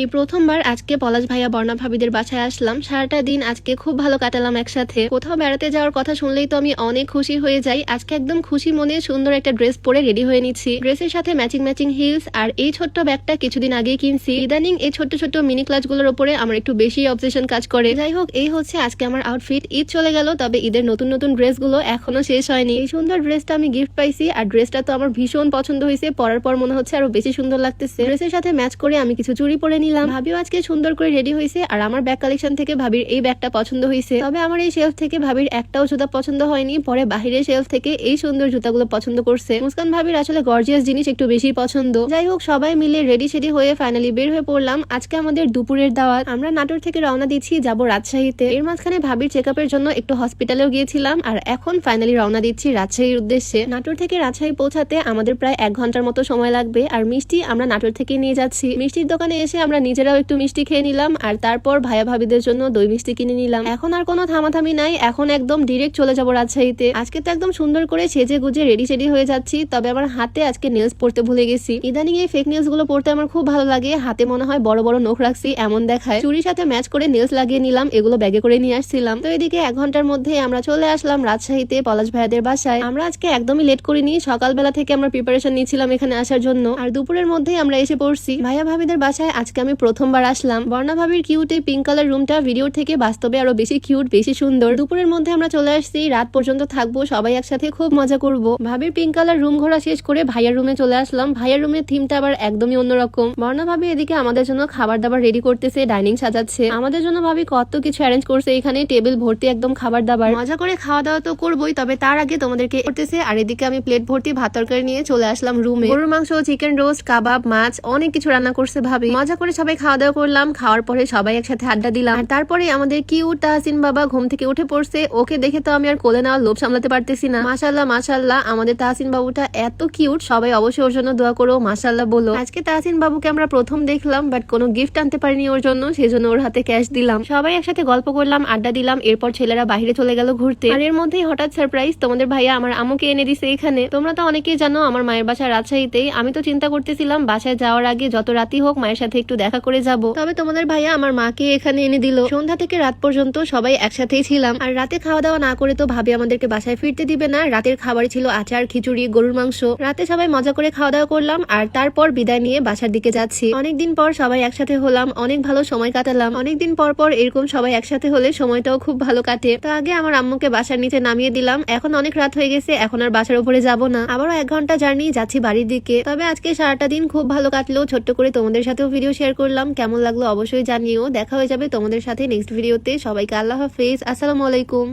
এই প্রথমবার আজকে পলাশ ভাইয়া বর্ণা ভাবিদের বাসায় আসলাম। সারাটা দিন আজকে খুব ভালো কাটালাম একসাথে। কোথাও বেড়াতে যাওয়ার কথা শুনলেই তো আমি অনেক খুশি হয়ে যাই। আজকে একদম খুশি মনে সুন্দর একটা ড্রেস পরে রেডি হয়ে নিচ্ছি। ড্রেসের সাথে ম্যাচিং ম্যাচিং হিলস আর এই ছোট্ট ব্যাগটা কিছুদিন আগেই কিনছি। ইদানিং এই ছোট্ট ছোট্ট মিনি ক্লাচগুলোর উপরে আমার একটু বেশি অবসেশন কাজ করে। যাই হোক, এই হচ্ছে আজকে আমার আউটফিট। ঈদ চলে গেল, তবে ঈদের নতুন নতুন ড্রেসগুলো এখনো শেষ হয়নি। এই সুন্দর ড্রেসটা আমি গিফট পাইছি আর ড্রেসটা তো আমার ভীষণ পছন্দ হয়েছে। পরার পর মনে হচ্ছে আরো বেশি সুন্দর লাগতেছে। ড্রেসের সাথে ম্যাচ করে আমি কিছু চুড়ি পরে নিলাম। ভাবিও আজকে সুন্দর করে রেডি হয়েছে আর আমার ব্যাগ কালেকশন থেকে ভাবির এই ব্যাগটা পছন্দ হয়েছে। তবে আমার এই শেলফ থেকে ভাবির একটাও জুতা পছন্দ হয়নি। পরে বাহিরের শেলফ থেকে এই সুন্দর জুতাগুলো পছন্দ করছে। মুস্কান ভাবির আসলে গর্জিয়াস জিনিস একটু বেশি পছন্দ। যাই হোক, সবাই মিলে রেডি সেডি হয়ে ফাইনালি বের হয়ে পড়লাম। আজকে আমাদের দুপুরের দাওয়াত। আমরা নাটোর থেকে রওনা দিচ্ছি, যাব রাজশাহীতে। এর মাঝখানে ভাবির চেকআপের জন্য একটু হসপিটালেও গিয়েছিলাম আর এখন ফাইনালি রওনা দিচ্ছি রাজশাহীর উদ্দেশ্যে। নাটোর থেকে রাজশাহী পৌঁছাতে আমাদের প্রায় 1 ঘন্টার মতো সময় লাগবে। আর মিষ্টি আমরা নাটোর থেকে নিয়ে যাচ্ছি। মিষ্টির দোকানে এসে আমরা নিজেরাও একটু মিষ্টি খেয়ে নিলাম আর তারপর ভাইয়া ভাবিদের জন্য দই মিষ্টি কিনে নিলাম। এখন আর কোনো থামাথামি নাই, এখন একদম ডিরেক্ট চলে যাব রাজশাহীতে। আজকে তো একদম সুন্দর করে সেজে গুজে রেডি সেডি হয়ে যাচ্ছি। তবে আমার হাতে আজকে নেলস পরতে ভুলে গেছি। ইদানিং এই ফেক নেলস গুলো পরতে আমার খুব ভালো লাগে। হাতে মনে হয় বড় বড় নখ রাখছি এমন দেখায়। চুরির সাথে ম্যাচ করে নেলস লাগিয়ে নিলাম, এগুলো ব্যাগে করে নিয়ে আসছিলাম। তো এদিকে 1 ঘন্টার মধ্যে আমরা চলে আসলাম রাজশাহীতে পলাশ ভাইয়াদের বাসায়। আমরা আজকে একদমই লেট করিনি, সকালবেলা থেকে আমরা প্রিপারেশন নিচ্ছিলাম এখানে আসার জন্য আর দুপুরের মধ্যেই আমরা এসে পড়ছি। ভাইয়া ভাবিদের বাসায় আজকে আমি প্রথমবার আসলাম। বর্ণা ভাবির কিউট এই পিঙ্ক কালার রুমটা ভিডিওর থেকে বাস্তবে আরো বেশি কিউট, বেশি সুন্দর। দুপুরের মধ্যে আমরা চলে আসছি, রাত পর্যন্ত থাকবো, সবাই একসাথে খুব মজা করব। ভাবির পিঙ্ক কালার রুম ঘোরা শেষ করে ভাইয়ার রুমে চলে আসলাম। ভাইয়ার রুমের থিমটা আবার একদমই অন্যরকম। বর্ণা ভাবি এদিকে আমাদের জন্য খাবার দাবার রেডি করতেছে, ডাইনিং সাজাচ্ছে। আমাদের জন্য ভাবি কত কিছু অ্যারেঞ্জ করছে, এখানে টেবিল ভর্তি একদম খাবার দাবার। মজা করে খাওয়া দাওয়া তো করবোই, তবে তার আগে তোমাদেরকে করতেছে। আর এদিকে আমি প্লেট ভর্তি ভাত তরকারি নিয়ে চলে আসলাম রুমে। গরুর মাংস, চিকেন রোস্ট, কাবাব, মাছ, অনেক কিছু রান্না করছে ভাবি। মজা করে সবাই খাওয়া দাওয়া করলাম। খাওয়ার পরে সবাই একসাথে আড্ডা দিলাম। আর তারপরে আমাদের কিউট তাহসিন বাবা ঘুম থেকে উঠে পড়ছে। ওকে দেখে তো আমি আর কোলে নেওয়ার লোভ সামলাতে পারতেছি না। মাশাআল্লাহ মাশাআল্লাহ, আমাদের তাহসিন বাবুটা এত কিউট। সবাই অবশ্যই ওর জন্য দোয়া করো, মাশাআল্লাহ বলো। আজকে তাহসিন বাবুকে আমরা প্রথম দেখলাম, বাট কোনো গিফট আনতে পারিনি ওর জন্য, সেজন্য ওর হাতে ক্যাশ দিলাম। সবাই একসাথে গল্প করলাম, আড্ডা দিলাম। এরপর ছেলেরা বাইরে চলে গেল ঘুরতে। আর এর মধ্যেই হঠাৎ সারপ্রাইজ, তোমাদের ভাইয়া আমার আম্মুকে এনে দিছে এখানে। তোমরা তো অনেকেই জানো আমার মায়ের বাসা রাজশাহীতেই। আমি তো চিন্তা করতেছিলাম বাসায় যাওয়ার আগে যত রাতই হোক মায়ের সাথে একটু দেখা করে যাব। তবে তোমাদের ভাইয়া আমার মাকে এখানে এনে দিল। সন্ধ্যা থেকে রাত পর্যন্ত সবাই একসাথেই ছিলাম। আর রাতে খাওয়া দাওয়া না করে তো ভাবি আমাদেরকে বাসায় ফিরতে দিবে না। রাতের খাবার ছিল আচার, খিচুড়ি, গরুর মাংস। রাতে সবাই মজা করে খাওয়া দাওয়া করলাম আর তারপর বিদায় নিয়ে বাসার দিকে যাচ্ছি। অনেকদিন পর সবাই একসাথে হলাম, অনেক ভালো সময় কাটালাম। অনেকদিন পর পর এরকম সবাই একসাথে হলে সময়টাও খুব ভালো কাটে। তো আগে আমার আম্মুকে বাসার নিচে নামিয়ে দিলাম। এখন অনেক রাত হয়ে গেছে, এখন আর বাসার উপরে যাব না। আবারও 1 ঘন্টা জার্নি, যাচ্ছি বাড়ির দিকে। তবে আজকে সারাটা দিন খুব ভালো কাটলো। ছোট্ট করে তোমাদের সাথেও ভিডিও শেয়ার করলাম। কেমন লাগলো অবশ্যই জানিও। দেখা হয়ে যাবে তোমাদের সাথে নেক্সট ভিডিওতে। সবাইকে আল্লাহ হাফেজ, আসসালামু আলাইকুম।